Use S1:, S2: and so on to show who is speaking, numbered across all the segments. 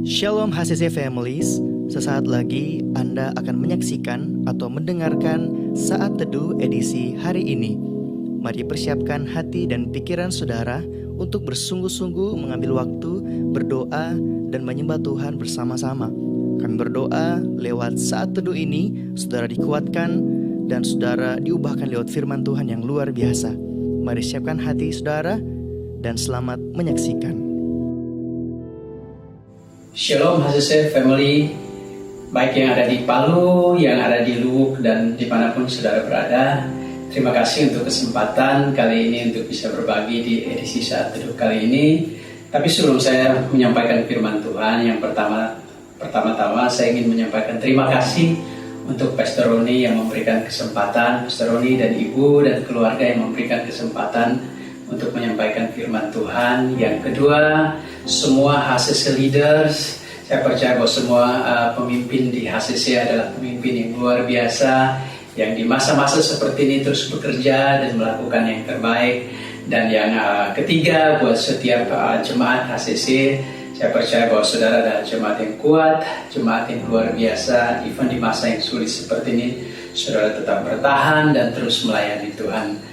S1: Shalom HCC Families, sesaat lagi Anda akan menyaksikan atau mendengarkan Saat Teduh edisi hari ini. Mari persiapkan hati dan pikiran saudara untuk bersungguh-sungguh mengambil waktu, berdoa, dan menyembah Tuhan bersama-sama. Kami berdoa lewat Saat Teduh ini, saudara dikuatkan dan saudara diubahkan lewat firman Tuhan yang luar biasa. Mari siapkan hati saudara dan selamat menyaksikan.
S2: Shalom HCC Family, baik yang ada di Palu, yang ada di Luwuk, dan dimanapun saudara berada. Terima kasih untuk kesempatan kali ini untuk bisa berbagi di edisi Saat Teduh kali ini. Tapi sebelum saya menyampaikan firman Tuhan, yang pertama-tama saya ingin menyampaikan terima kasih untuk Pastor Roni yang memberikan kesempatan, Pastor Roni dan Ibu dan keluarga yang memberikan kesempatan untuk menyampaikan firman Tuhan. Yang kedua, semua HCC leaders, saya percaya bahwa semua pemimpin di HCC adalah pemimpin yang luar biasa, yang di masa-masa seperti ini terus bekerja dan melakukan yang terbaik. Dan yang ketiga, buat setiap jemaat HCC, saya percaya bahwa saudara adalah jemaat yang kuat, jemaat yang luar biasa. Even di masa yang sulit seperti ini, saudara tetap bertahan dan terus melayani Tuhan.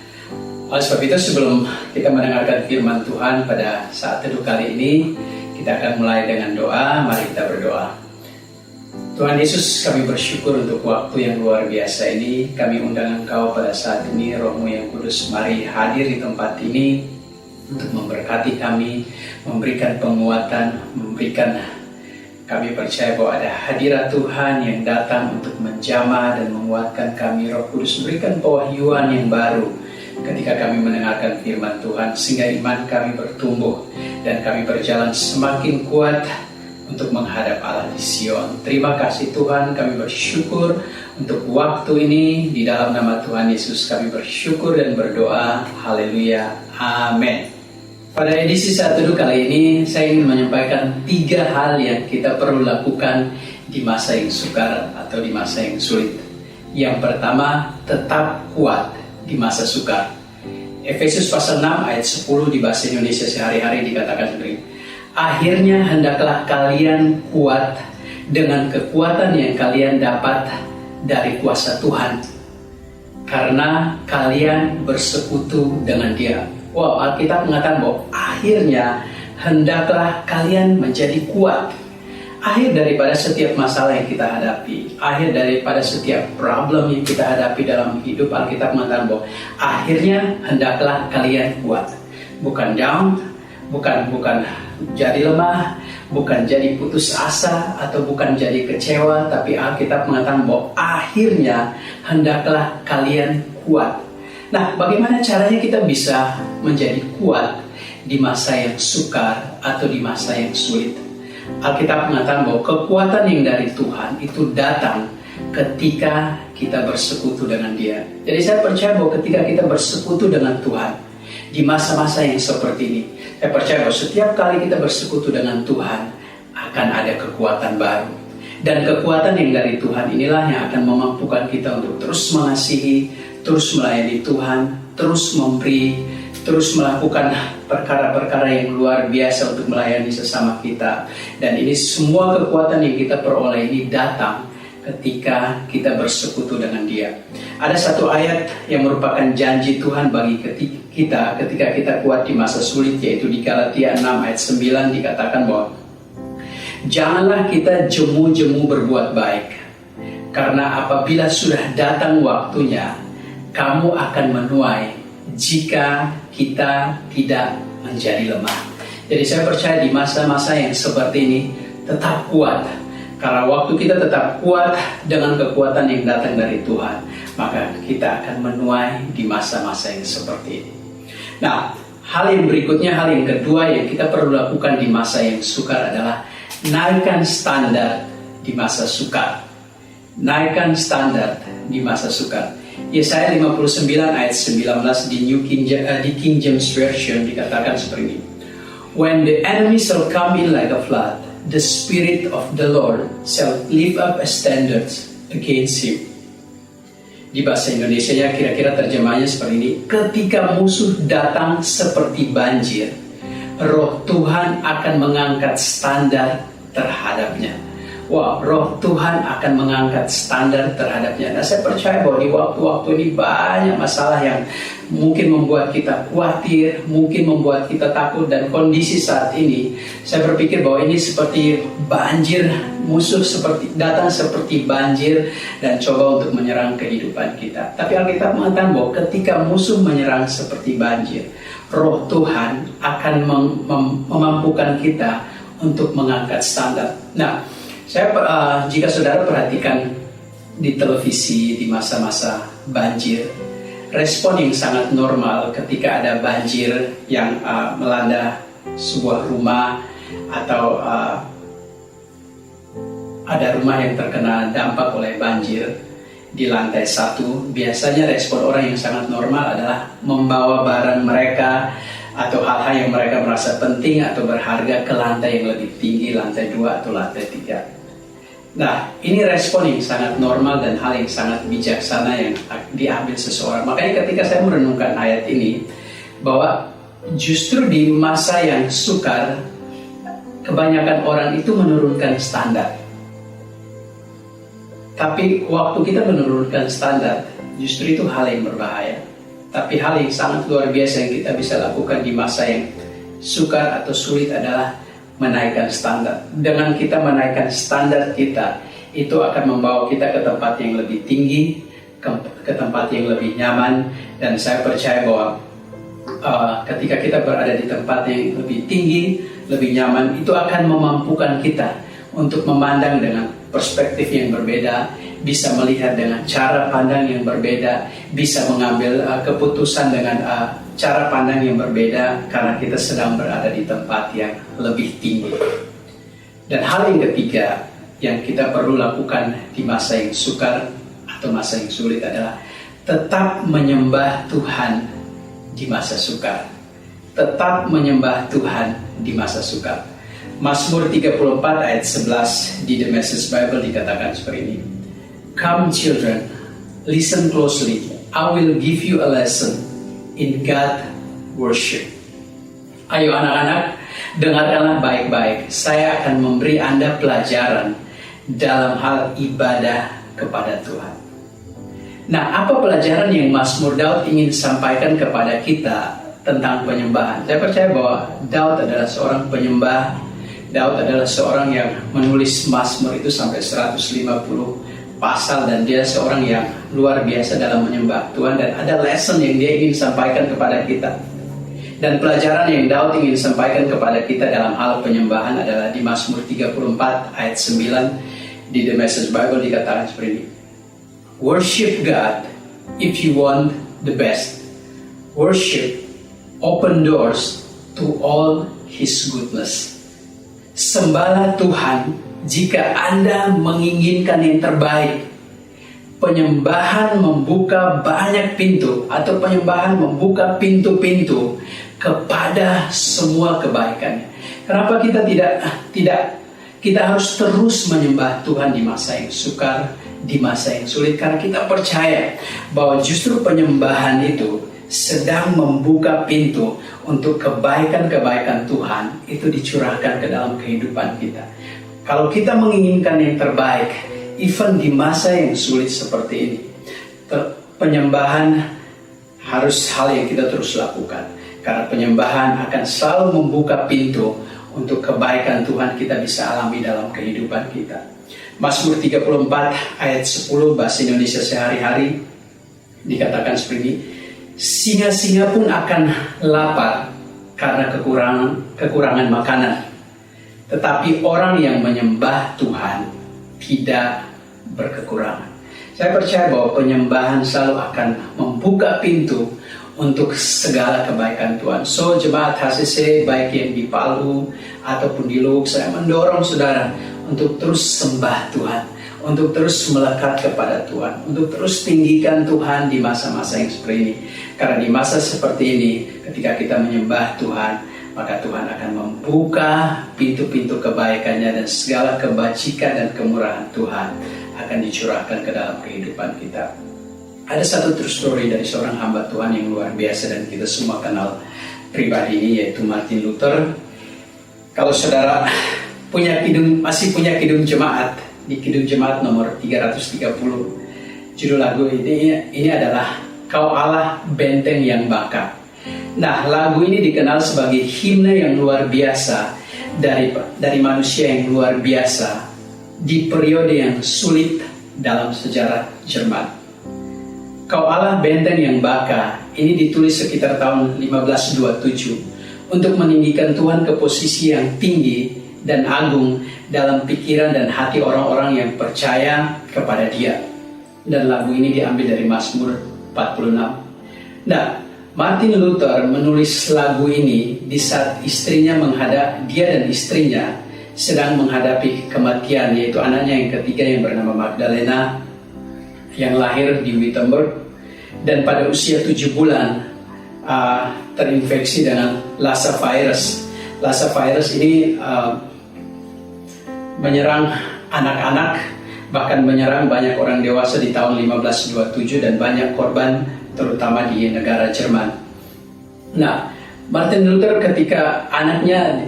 S2: Oleh sebab itu, sebelum kita mendengarkan firman Tuhan pada saat teduh kali ini, kita akan mulai dengan doa. Mari kita berdoa. Tuhan Yesus, kami bersyukur untuk waktu yang luar biasa ini. Kami undang Engkau pada saat ini, Roh-Mu yang kudus, mari hadir di tempat ini untuk memberkati kami, memberikan penguatan, kami percaya bahwa ada hadirat Tuhan yang datang untuk menjamah dan menguatkan kami. Roh Kudus, berikan pewahyuan yang baru ketika kami mendengarkan firman Tuhan, sehingga iman kami bertumbuh dan kami berjalan semakin kuat untuk menghadap Allah di Sion. Terima kasih Tuhan, kami bersyukur untuk waktu ini. Di dalam nama Tuhan Yesus kami bersyukur dan berdoa. Haleluya, amin. Pada edisi Saat Teduh kali ini, saya ingin menyampaikan 3 hal yang kita perlu lakukan di masa yang sukar atau di masa yang sulit. Yang pertama, tetap kuat di masa sukar. Efesus pasal 6 ayat 10 di bahasa Indonesia sehari-hari dikatakan seperti ini. Akhirnya hendaklah kalian kuat dengan kekuatan yang kalian dapat dari kuasa Tuhan, karena kalian bersekutu dengan Dia. Wow, Alkitab mengatakan bahwa akhirnya hendaklah kalian menjadi kuat. Akhir daripada setiap masalah yang kita hadapi, akhir daripada setiap problem yang kita hadapi dalam hidup, Alkitab mengatakan bahwa akhirnya hendaklah kalian kuat. Bukan down, bukan jadi lemah, bukan jadi putus asa, atau bukan jadi kecewa, tapi Alkitab mengatakan bahwa akhirnya hendaklah kalian kuat. Nah, bagaimana caranya kita bisa menjadi kuat di masa yang sukar atau di masa yang sulit? Alkitab mengatakan bahwa kekuatan yang dari Tuhan itu datang ketika kita bersekutu dengan Dia. Jadi saya percaya bahwa ketika kita bersekutu dengan Tuhan di masa-masa yang seperti ini, saya percaya bahwa setiap kali kita bersekutu dengan Tuhan akan ada kekuatan baru. Dan kekuatan yang dari Tuhan inilah yang akan memampukan kita untuk terus mengasihi, terus melayani Tuhan, terus memberi, terus melakukan perkara-perkara yang luar biasa untuk melayani sesama kita. Dan ini semua kekuatan yang kita peroleh ini datang ketika kita bersekutu dengan Dia. Ada satu ayat yang merupakan janji Tuhan bagi kita ketika kita kuat di masa sulit, yaitu di Galatia 6 ayat 9 dikatakan bahwa janganlah kita jemu-jemu berbuat baik, karena apabila sudah datang waktunya, kamu akan menuai jika kita tidak menjadi lemah. Jadi saya percaya di masa-masa yang seperti ini tetap kuat. Karena waktu kita tetap kuat dengan kekuatan yang datang dari Tuhan, maka kita akan menuai di masa-masa yang seperti ini. Nah, hal yang berikutnya, hal yang kedua yang kita perlu lakukan di masa yang sukar adalah naikkan standar di masa sukar. Naikkan standar di masa sukar. Yesaya 59 ayat 19 di King James Version dikatakan seperti ini. When the enemy shall come in like a flood, the Spirit of the Lord shall lift up a standard against him. Di bahasa Indonesia ya kira-kira terjemahnya seperti ini. Ketika musuh datang seperti banjir, Roh Tuhan akan mengangkat standar terhadapnya. Wah, roh Tuhan akan mengangkat standar terhadapnya. Nah, saya percaya bahwa di waktu-waktu ini banyak masalah yang mungkin membuat kita khawatir, mungkin membuat kita takut, dan kondisi saat ini, saya berpikir bahwa ini seperti banjir, musuh datang seperti banjir dan coba untuk menyerang kehidupan kita. Tapi Alkitab mengatakan bahwa ketika musuh menyerang seperti banjir, roh Tuhan akan memampukan kita untuk mengangkat standar. Nah, jika saudara perhatikan di televisi di masa-masa banjir, respon yang sangat normal ketika ada banjir yang melanda sebuah rumah atau ada rumah yang terkena dampak oleh banjir di lantai 1, biasanya respon orang yang sangat normal adalah membawa barang mereka atau hal-hal yang mereka merasa penting atau berharga ke lantai yang lebih tinggi, lantai 2 atau lantai 3. Nah, ini respon yang sangat normal dan hal yang sangat bijaksana yang diambil seseorang. Makanya ketika saya merenungkan ayat ini, bahwa justru di masa yang sukar, kebanyakan orang itu menurunkan standar. Tapi waktu kita menurunkan standar, justru itu hal yang berbahaya. Tapi hal yang sangat luar biasa yang kita bisa lakukan di masa yang sukar atau sulit adalah menaikkan standar. Dengan kita menaikkan standar kita, itu akan membawa kita ke tempat yang lebih tinggi, ke tempat yang lebih nyaman. Dan saya percaya bahwa ketika kita berada di tempat yang lebih tinggi, lebih nyaman, itu akan memampukan kita untuk memandang dengan perspektif yang berbeda, bisa melihat dengan cara pandang yang berbeda, bisa mengambil keputusan dengan cara pandang yang berbeda, karena kita sedang berada di tempat yang lebih tinggi. Dan hal yang ketiga yang kita perlu lakukan di masa yang sukar atau masa yang sulit adalah tetap menyembah Tuhan di masa sukar. Tetap menyembah Tuhan di masa sukar. Mazmur 34 ayat 11 di The Message Bible dikatakan seperti ini. Come children, listen closely. I will give you a lesson in God worship. Ayo anak-anak, dengarkanlah baik-baik. Saya akan memberi Anda pelajaran dalam hal ibadah kepada Tuhan. Nah, apa pelajaran yang Mazmur Daud ingin sampaikan kepada kita tentang penyembahan? Saya percaya bahwa Daud adalah seorang penyembah. Daud adalah seorang yang menulis Mazmur itu sampai 150 pasal, dan dia seorang yang luar biasa dalam menyembah Tuhan, dan ada lesson yang dia ingin sampaikan kepada kita. Dan pelajaran yang Daud ingin sampaikan kepada kita dalam hal penyembahan adalah di Mazmur 34 ayat 9 di The Message Bible dikatakan seperti ini. Worship God if you want the best. Worship open doors to all His goodness. Sembahlah Tuhan jika Anda menginginkan yang terbaik. Penyembahan membuka banyak pintu, atau penyembahan membuka pintu-pintu kepada semua kebaikan. Kenapa kita harus terus menyembah Tuhan di masa yang sukar, di masa yang sulit? Karena kita percaya bahwa justru penyembahan itu sedang membuka pintu untuk kebaikan-kebaikan Tuhan itu dicurahkan ke dalam kehidupan kita. Kalau kita menginginkan yang terbaik, even di masa yang sulit seperti ini, penyembahan harus hal yang kita terus lakukan. Karena penyembahan akan selalu membuka pintu untuk kebaikan Tuhan kita bisa alami dalam kehidupan kita. Mazmur 34 ayat 10 bahasa Indonesia sehari-hari dikatakan seperti ini. Singa-singa pun akan lapar karena kekurangan makanan. Tetapi orang yang menyembah Tuhan tidak berkekurangan. Saya percaya bahwa penyembahan selalu akan membuka pintu untuk segala kebaikan Tuhan. So jemaat HCC baik yang di Palu ataupun di Luwuk, saya mendorong saudara untuk terus sembah Tuhan, untuk terus melekat kepada Tuhan, untuk terus tinggikan Tuhan di masa-masa yang seperti ini. Karena di masa seperti ini, ketika kita menyembah Tuhan, maka Tuhan akan membuka pintu-pintu kebaikannya, dan segala kebajikan dan kemurahan Tuhan akan dicurahkan ke dalam kehidupan kita. Ada satu true story dari seorang hamba Tuhan yang luar biasa dan kita semua kenal pribadi ini, yaitu Martin Luther. Kalau saudara masih punya kidung jemaat, di kidung jemaat nomor 330. Judul lagu ini adalah Kau Allah Benteng yang Baka. Nah, lagu ini dikenal sebagai himne yang luar biasa dari manusia yang luar biasa di periode yang sulit dalam sejarah Jerman. Kau Allah Benteng yang Baka ini ditulis sekitar tahun 1527 untuk meninggikan Tuhan ke posisi yang tinggi dan agung dalam pikiran dan hati orang-orang yang percaya kepada Dia. Dan lagu ini diambil dari Mazmur 46. Nah, Martin Luther menulis lagu ini di saat dia dan istrinya sedang menghadapi kematian, yaitu anaknya yang ketiga yang bernama Magdalena yang lahir di Wittenberg dan pada usia 7 bulan terinfeksi dengan Lassa virus. Lassa virus ini menyerang anak-anak, bahkan menyerang banyak orang dewasa di tahun 1527 dan banyak korban terutama di negara Jerman. Nah, Martin Luther ketika anaknya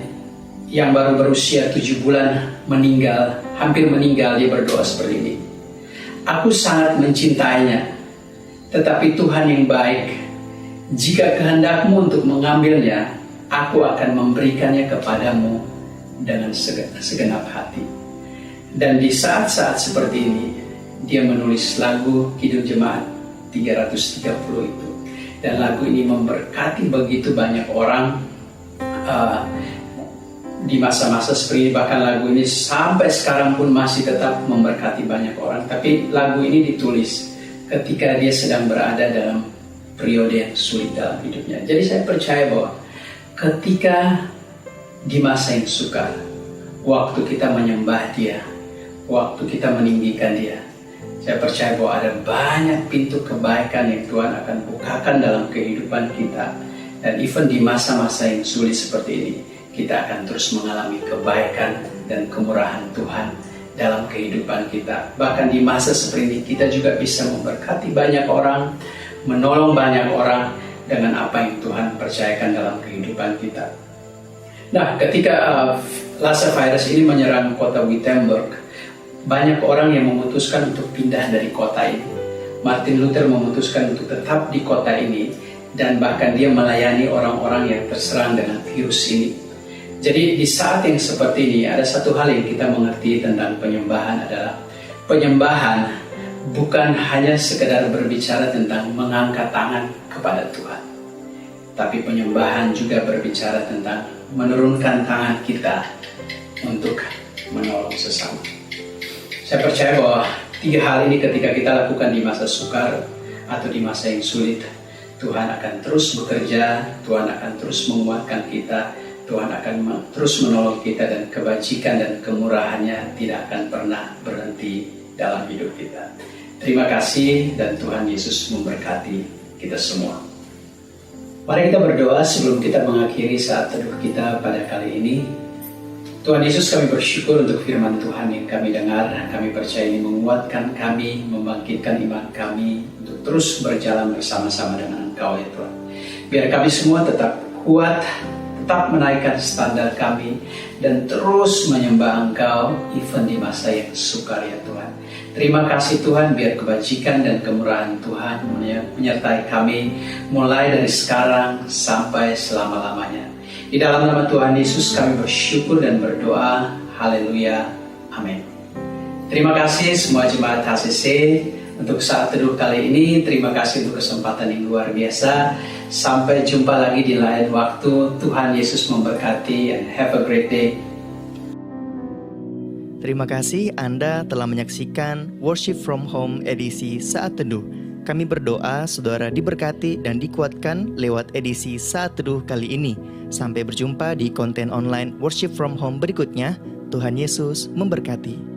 S2: yang baru berusia 7 bulan hampir meninggal, dia berdoa seperti ini. Aku sangat mencintainya, tetapi Tuhan yang baik, jika kehendakmu untuk mengambilnya, aku akan memberikannya kepadamu dengan segenap hati. Dan di saat-saat seperti ini, dia menulis lagu Kidung Jemaat 330 itu. Dan lagu ini memberkati begitu banyak orang di masa-masa seperti ini. Bahkan lagu ini sampai sekarang pun masih tetap memberkati banyak orang. Tapi lagu ini ditulis ketika dia sedang berada dalam periode yang sulit dalam hidupnya. Jadi saya percaya bahwa ketika di masa yang sukar, waktu kita menyembah Dia, waktu kita meninggikan Dia, saya percaya bahwa ada banyak pintu kebaikan yang Tuhan akan bukakan dalam kehidupan kita. Dan even di masa-masa yang sulit seperti ini, kita akan terus mengalami kebaikan dan kemurahan Tuhan dalam kehidupan kita. Bahkan di masa seperti ini, kita juga bisa memberkati banyak orang, menolong banyak orang dengan apa yang Tuhan percayakan dalam kehidupan kita. Nah, ketika Lassa virus ini menyerang kota Wittenberg, banyak orang yang memutuskan untuk pindah dari kota ini. Martin Luther memutuskan untuk tetap di kota ini dan bahkan dia melayani orang-orang yang terserang dengan virus ini. Jadi di saat yang seperti ini ada satu hal yang kita mengerti tentang penyembahan adalah penyembahan bukan hanya sekedar berbicara tentang mengangkat tangan kepada Tuhan, tapi penyembahan juga berbicara tentang menurunkan tangan kita untuk menolong sesama. Saya percaya bahwa 3 hal ini ketika kita lakukan di masa sukar atau di masa yang sulit, Tuhan akan terus bekerja, Tuhan akan terus menguatkan kita, Tuhan akan terus menolong kita, dan kebajikan dan kemurahannya tidak akan pernah berhenti dalam hidup kita. Terima kasih dan Tuhan Yesus memberkati kita semua. Mari kita berdoa sebelum kita mengakhiri saat teduh kita pada kali ini. Tuhan Yesus, kami bersyukur untuk firman Tuhan yang kami dengar. Kami percaya ini menguatkan kami, membangkitkan iman kami untuk terus berjalan bersama-sama dengan Engkau ya Tuhan. Biar kami semua tetap kuat, tetap menaikkan standar kami, dan terus menyembah Engkau even di masa yang sukar ya Tuhan. Terima kasih Tuhan, biar kebajikan dan kemurahan Tuhan menyertai kami mulai dari sekarang sampai selama-lamanya. Di dalam nama Tuhan Yesus kami bersyukur dan berdoa. Haleluya. Amin. Terima kasih semua jemaat HCC untuk saat teduh kali ini. Terima kasih untuk kesempatan yang luar biasa. Sampai jumpa lagi di lain waktu. Tuhan Yesus memberkati and have a great day.
S1: Terima kasih Anda telah menyaksikan Worship from Home edisi Saat Teduh. Kami berdoa saudara diberkati dan dikuatkan lewat edisi Saat Teduh kali ini. Sampai berjumpa di konten online Worship from Home berikutnya. Tuhan Yesus memberkati.